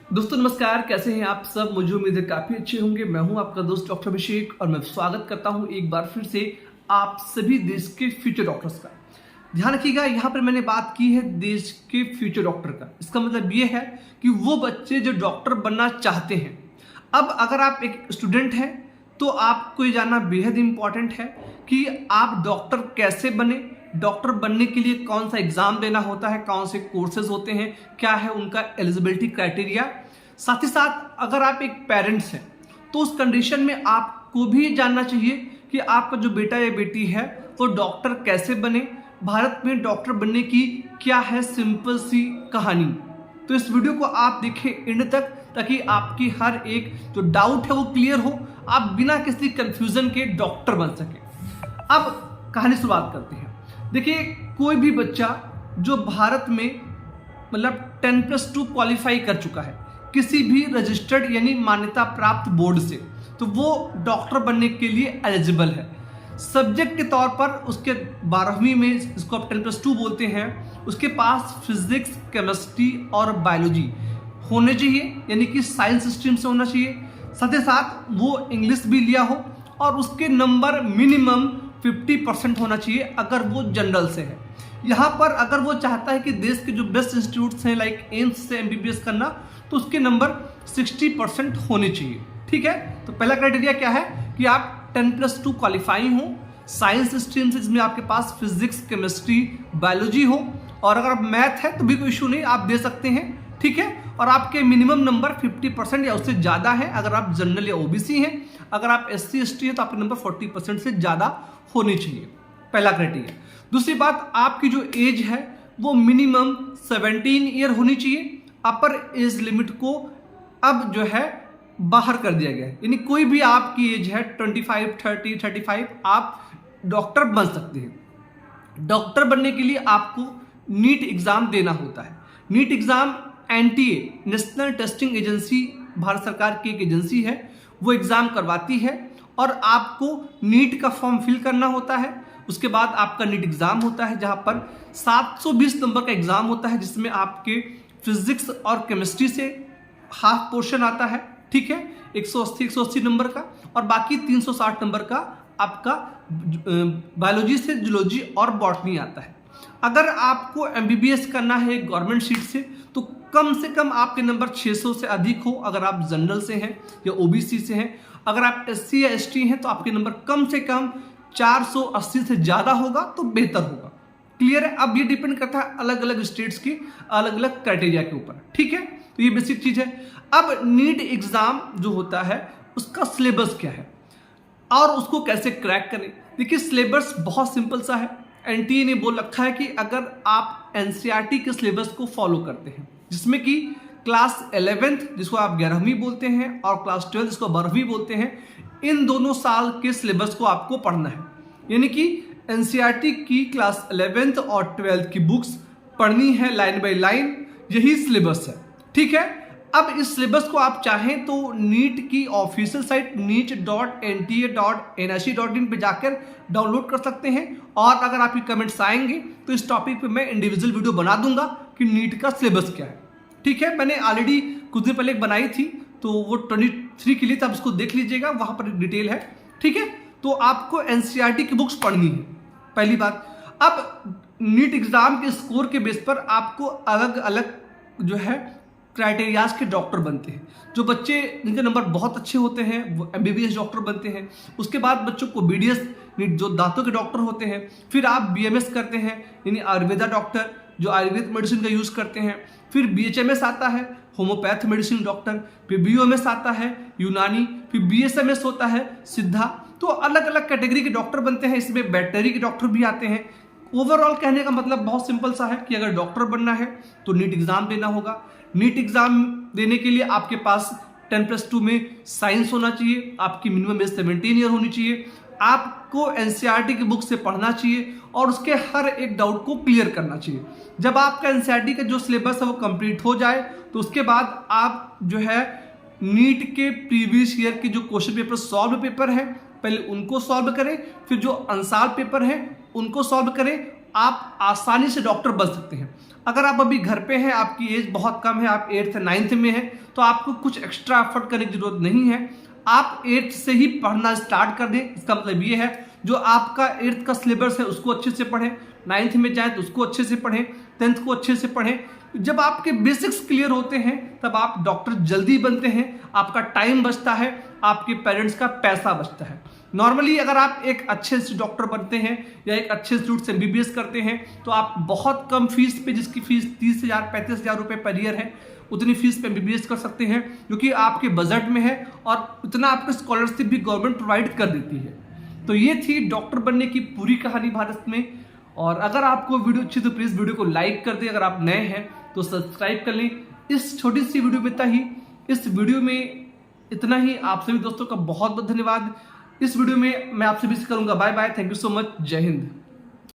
दोस्तों नमस्कार, कैसे हैं आप सब। मुझे उम्मीद है काफी अच्छे होंगे। मैं हूं आपका दोस्त डॉक्टर अभिषेक और मैं स्वागत करता हूं एक बार फिर से आप सभी देश के फ्यूचर डॉक्टर्स का। ध्यान रखिएगा, यहाँ पर मैंने बात की है देश के फ्यूचर डॉक्टर का। इसका मतलब ये है कि वो बच्चे जो डॉक्टर बनना चाहते हैं। अब अगर आप एक स्टूडेंट हैं तो आपको ये जानना बेहद इंपॉर्टेंट है कि आप डॉक्टर कैसे बने, डॉक्टर बनने के लिए कौन सा एग्जाम देना होता है, कौन से कोर्सेज होते हैं, क्या है उनका एलिजिबिलिटी क्राइटेरिया। साथ ही साथ अगर आप एक पेरेंट्स हैं तो उस कंडीशन में आपको भी जानना चाहिए कि आपका जो बेटा या बेटी है वो डॉक्टर कैसे बने, भारत में डॉक्टर बनने की क्या है सिंपल सी कहानी। तो इस वीडियो को आप देखें एंड तक ताकि आपकी हर एक जो डाउट है वो क्लियर हो, आप बिना किसी कंफ्यूजन के डॉक्टर बन सके। अब कहानी शुरुआत करते हैं। देखिए, कोई भी बच्चा जो भारत में मतलब 10+2 क्वालिफाई कर चुका है किसी भी रजिस्टर्ड यानी मान्यता प्राप्त बोर्ड से, तो वो डॉक्टर बनने के लिए एलिजिबल है। सब्जेक्ट के तौर पर उसके 12वीं में, इसको आप 10+2 बोलते हैं, उसके पास फिजिक्स, केमिस्ट्री और बायोलॉजी होने चाहिए, यानी कि साइंस स्ट्रीम से होना चाहिए। साथ ही साथ वो इंग्लिश भी लिया हो और उसके नंबर मिनिमम 50% होना चाहिए अगर वो जनरल से है। यहाँ पर अगर वो चाहता है कि देश के जो बेस्ट इंस्टीट्यूट्स हैं लाइक एम्स से MBBS करना, तो उसके नंबर 60% होने चाहिए। ठीक है, तो पहला क्राइटेरिया क्या है कि आप 10+2 क्वालिफाइंग हो, साइंस स्ट्रीम से जिसमें आपके पास फिजिक्स, केमिस्ट्री, बायोलॉजी हो, और अगर आप मैथ है तो भी कोई इशू नहीं, आप दे सकते हैं। ठीक है, और आपके मिनिमम नंबर 50% या उससे ज़्यादा है अगर आप जनरल या OBC हैं। अगर आप SC ST है तो आपके नंबर 40% से ज़्यादा होनी चाहिए, पहला क्राइटेरिया। दूसरी बात, आपकी जो एज है वो मिनिमम 17 ईयर होनी चाहिए। अपर एज लिमिट को अब जो है बाहर कर दिया गया है, यानी कोई भी आपकी एज है 25, 30, 35, आप डॉक्टर बन सकते हैं। डॉक्टर बनने के लिए आपको नीट एग्जाम देना होता है। NEET exam NTA national testing agency, Bharat सरकार की एक एजेंसी है, वो एग्जाम करवाती है और आपको नीट का फॉर्म फिल करना होता है। उसके बाद आपका नीट एग्जाम होता है जहां पर 720 नंबर का एग्जाम होता है, जिसमें आपके फिजिक्स और केमिस्ट्री से हाफ पोर्शन आता है। ठीक है, 180 नंबर का, और बाकी 360 नंबर का आपका बायोलॉजी से जूलॉजी और बॉटनी आता है। अगर आपको MBBS करना है गवर्नमेंट सीट से तो कम से कम आपके नंबर 600 से अधिक हो, अगर आप जनरल से हैं या OBC से हैं। अगर आप SC या ST हैं तो आपके नंबर कम से कम 480 से ज़्यादा होगा तो बेहतर होगा। क्लियर है। अब ये डिपेंड करता है अलग अलग स्टेट्स की अलग अलग क्राइटेरिया के ऊपर। ठीक है, तो ये बेसिक चीज़ है। अब नीट एग्ज़ाम जो होता है उसका सिलेबस क्या है और उसको कैसे क्रैक करें। देखिए, सिलेबस बहुत सिंपल सा है। NTA ने बोल रखा है कि अगर आप NCERT के सिलेबस को फॉलो करते हैं, जिसमें कि क्लास 11th जिसको आप 11वीं बोलते हैं और क्लास 12 जिसको 12वीं बोलते हैं, इन दोनों साल के सिलेबस को आपको पढ़ना है। यानी कि NCERT की क्लास 11th और 12th की बुक्स पढ़नी है लाइन बाय लाइन, यही सिलेबस है। ठीक है, अब इस सिलेबस को आप चाहें तो नीट की ऑफिशियल साइट neet.nta.nic.in पे जाकर डाउनलोड कर सकते हैं, और अगर आपके कमेंट्स आएंगे तो इस टॉपिक पे मैं इंडिविजुअल वीडियो बना दूंगा कि नीट का सिलेबस क्या है। ठीक है, मैंने ऑलरेडी कुछ दिन पहले एक बनाई थी, तो वो 23 के लिए था, आप उसको देख लीजिएगा, वहां पर डिटेल है। ठीक है, तो आपको NCERT की बुक्स पढ़नी है, पहली बात। अब नीट एग्जाम के स्कोर के बेस पर आपको अलग अलग जो है क्राइटेरियाज के डॉक्टर बनते हैं। जो बच्चे जिनके नंबर बहुत अच्छे होते हैं वो MBBS डॉक्टर बनते हैं। उसके बाद बच्चों को BDS जो दांतों के डॉक्टर होते हैं, फिर आप BMS करते हैं यानी आयुर्वेदा डॉक्टर जो आयुर्वेद मेडिसिन का यूज़ करते हैं, फिर BHMS आता है होम्योपैथ मेडिसिन डॉक्टर, फिर BOMS आता है यूनानी, फिर BSMS होता है सिद्धा। तो अलग अलग कैटेगरी के डॉक्टर बनते हैं, इसमें वेटनरी के डॉक्टर भी आते हैं। ओवरऑल कहने का मतलब बहुत सिंपल सा है कि अगर डॉक्टर बनना है तो नीट एग्जाम देना होगा। नीट एग्जाम देने के लिए आपके पास 10+2 में साइंस होना चाहिए, आपकी मिनिमम एज 17 ईयर होनी चाहिए, आपको NCERT की बुक से पढ़ना चाहिए और उसके हर एक डाउट को क्लियर करना चाहिए। जब आपका NCERT का जो सिलेबस है वो कंप्लीट हो जाए तो उसके बाद आप जो है नीट के प्रीवियस ईयर के जो क्वेश्चन पेपर सॉल्व पेपर है पहले उनको सॉल्व करें, फिर जो अनसॉल्व पेपर है उनको सॉल्व करें, आप आसानी से डॉक्टर बन सकते हैं। अगर आप अभी घर पे हैं, आपकी एज बहुत कम है, आप 8th 9th में हैं, तो आपको कुछ एक्स्ट्रा एफर्ट करने की जरूरत नहीं है। आप 8th से ही पढ़ना स्टार्ट कर दें। इसका मतलब ये है जो आपका 8th का सिलेबस है उसको अच्छे से पढ़ें, 9th में जाएं तो उसको अच्छे से पढ़ें, 10th को अच्छे से पढ़ें। जब आपके बेसिक्स क्लियर होते हैं तब आप डॉक्टर जल्दी बनते हैं, आपका टाइम बचता है, आपके पेरेंट्स का पैसा बचता है। नॉर्मली अगर आप एक अच्छे से डॉक्टर बनते हैं या एक अच्छे इंस्टीट्यूट से MBBS करते हैं तो आप बहुत कम फीस पे, जिसकी फीस 30,000 35,000 रुपये पर ईयर है, उतनी फीस पे MBBS कर सकते हैं, जो कि आपके बजट में है और उतना आपको स्कॉलरशिप भी गवर्नमेंट प्रोवाइड कर देती है। तो ये थी डॉक्टर बनने की पूरी कहानी भारत में। और अगर आपको वीडियो अच्छी तो प्लीज़ वीडियो को लाइक कर दें, अगर आप नए हैं तो सब्सक्राइब कर लें। इस छोटी सी वीडियो में इतना ही। इस वीडियो में इतना ही। आप सभी दोस्तों का बहुत बहुत धन्यवाद। इस वीडियो में मैं आपसे भी करूंगा bye bye. Thank you so much. जय हिंद।